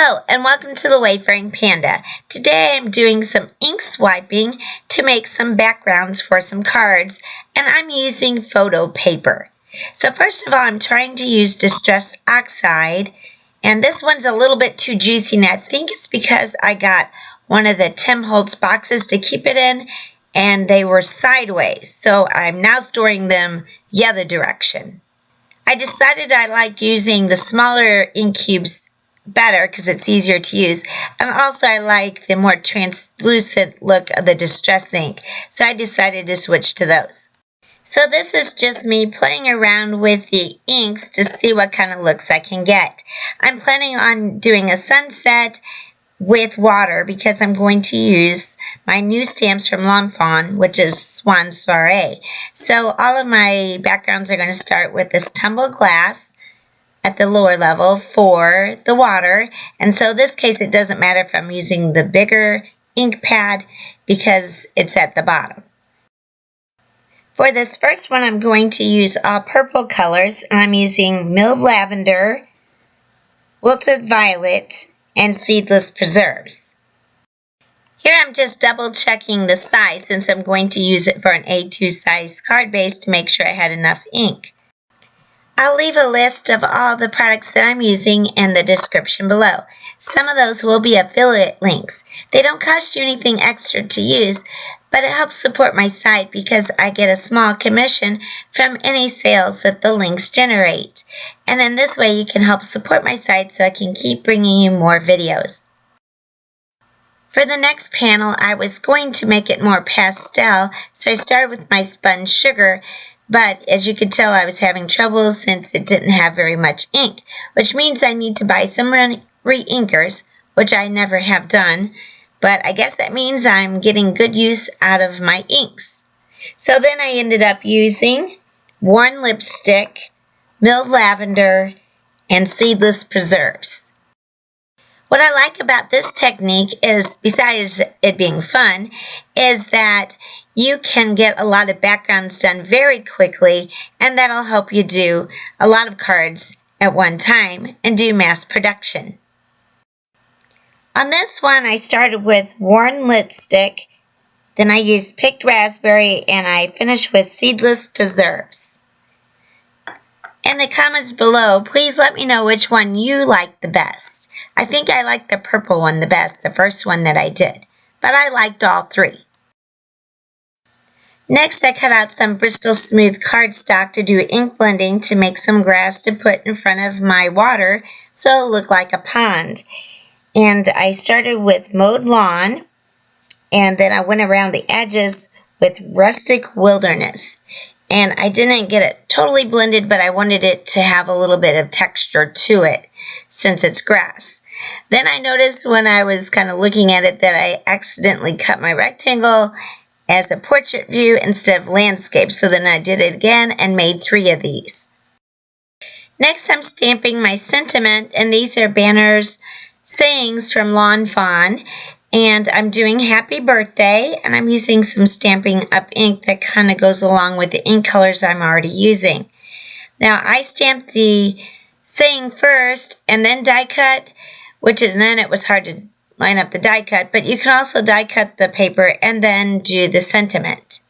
Hello and welcome to the Wayfaring Panda. Today I'm doing some ink swiping to make some backgrounds for some cards, and I'm using photo paper. So first of all, I'm trying to use distressed Oxide, and this one's a little bit too juicy, and I think it's because I got one of the Holtz boxes to keep it in, and they were sideways, so I'm now storing them the other direction. I decided I like using the smaller ink cubes better because it's easier to use, and also I like the more translucent look of the distress ink, so I decided to switch to those. So this is just me playing around with the inks to see what kind of looks I can get. I'm planning on doing a sunset with water because I'm going to use my new stamps from Lawn Fawn, which is Swan Soiree. So all of my backgrounds are going to start with this tumbled glass at the lower level for the water, and so in this case it doesn't matter if I'm using the bigger ink pad because it's at the bottom. For this first one I'm going to use all purple colors. I'm using Milled Lavender, Wilted Violet, and Seedless Preserves. Here I'm just double checking the size since I'm going to use it for an A2 size card base to make sure I had enough ink. I'll leave a list of all the products that I'm using in the description below. Some of those will be affiliate links. They don't cost you anything extra to use, but it helps support my site because I get a small commission from any sales that the links generate. And in this way you can help support my site so I can keep bringing you more videos. For the next panel I was going to make it more pastel, so I started with my spun sugar. But as you can tell, I was having trouble since it didn't have very much ink, which means I need to buy some re-inkers, which I never have done, but I guess that means I'm getting good use out of my inks. So then I ended up using worn lipstick, milled lavender, and seedless preserves. What I like about this technique is, besides it being fun, is that you can get a lot of backgrounds done very quickly, and that'll help you do a lot of cards at one time and do mass production. On this one I started with worn lipstick, then I used picked raspberry, and I finished with seedless preserves. In the comments below, please let me know which one you like the best. I think I like the purple one the best, the first one that I did, but I liked all three. Next I cut out some Bristol smooth cardstock to do ink blending to make some grass to put in front of my water so it'll look like a pond. And I started with Mowed lawn, and then I went around the edges with Rustic wilderness. And I didn't get it totally blended, but I wanted it to have a little bit of texture to it since it's grass. Then I noticed when I was kind of looking at it that I accidentally cut my rectangle as a portrait view instead of landscape, so then I did it again and made 3 of these. Next I'm stamping my sentiment, and these are banners sayings from Lawn Fawn, and I'm doing happy birthday, and I'm using some Stampin' Up ink that kind of goes along with the ink colors I'm already using. Now I stamped the saying first and then die cut, then it was hard to line up the die cut, but you can also die cut the paper and then do the sentiment.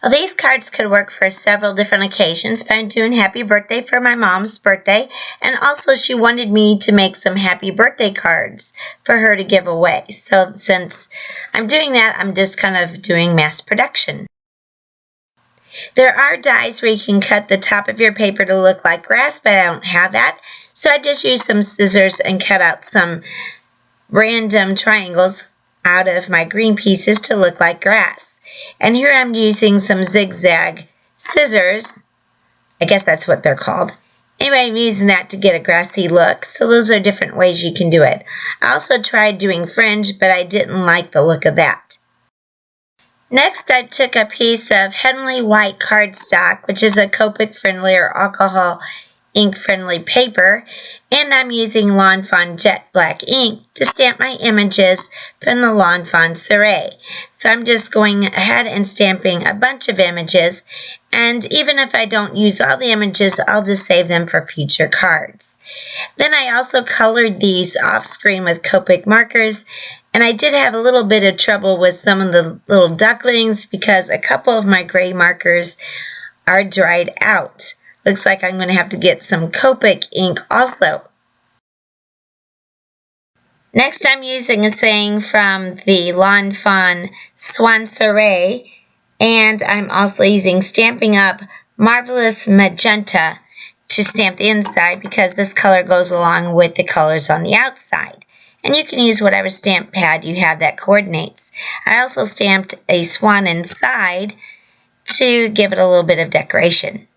Well, these cards could work for several different occasions, but I'm doing happy birthday for my mom's birthday, and also she wanted me to make some happy birthday cards for her to give away. So since I'm doing that, I'm just kind of doing mass production. There are dies where you can cut the top of your paper to look like grass, but I don't have that. So I just used some scissors and cut out some random triangles out of my green pieces to look like grass. And here I'm using some zigzag scissors. I guess that's what they're called. Anyway, I'm using that to get a grassy look. So those are different ways you can do it. I also tried doing fringe, but I didn't like the look of that. Next, I took a piece of Heavenly White cardstock, which is a Copic friendly or alcohol ink friendly paper, and I'm using Lawn Fawn Jet Black ink to stamp my images from the Lawn Fawn Soiree. So I'm just going ahead and stamping a bunch of images, and even if I don't use all the images, I'll just save them for future cards. Then I also colored these off screen with Copic markers, and I did have a little bit of trouble with some of the little ducklings because a couple of my gray markers are dried out. Looks like I'm going to have to get some Copic ink also. Next, I'm using a saying from the Lawn Fawn Swan Soiree, and I'm also using Stampin' Up! Mavelous Magenta to stamp the inside because this color goes along with the colors on the outside. And you can use whatever stamp pad you have that coordinates. I also stamped a swan inside to give it a little bit of decoration.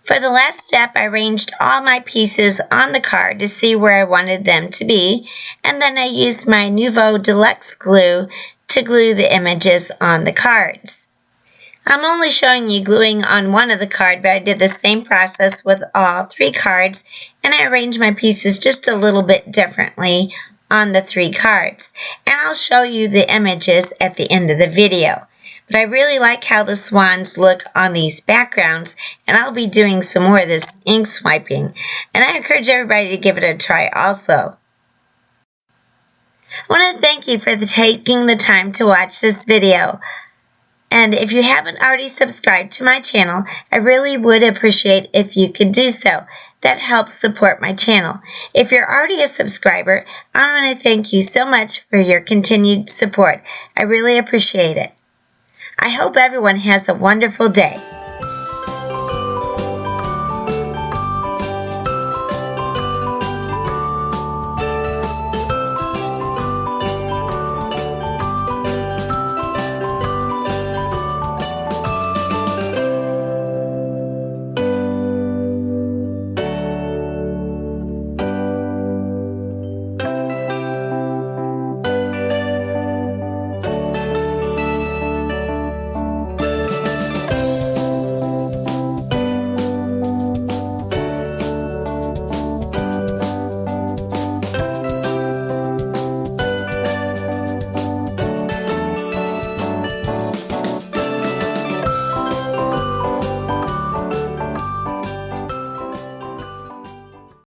For the last step, I arranged all my pieces on the card to see where I wanted them to be, and then I used my Nouveau Deluxe glue to glue the images on the cards. I'm only showing you gluing on one of the cards, but I did the same process with all 3 cards, and I arranged my pieces just a little bit differently on the 3 cards. And I'll show you the images at the end of the video. But I really like how the swans look on these backgrounds, and I'll be doing some more of this ink swiping. And I encourage everybody to give it a try also. I want to thank you for taking the time to watch this video. And if you haven't already subscribed to my channel, I really would appreciate if you could do so. That helps support my channel. If you're already a subscriber, I want to thank you so much for your continued support. I really appreciate it. I hope everyone has a wonderful day.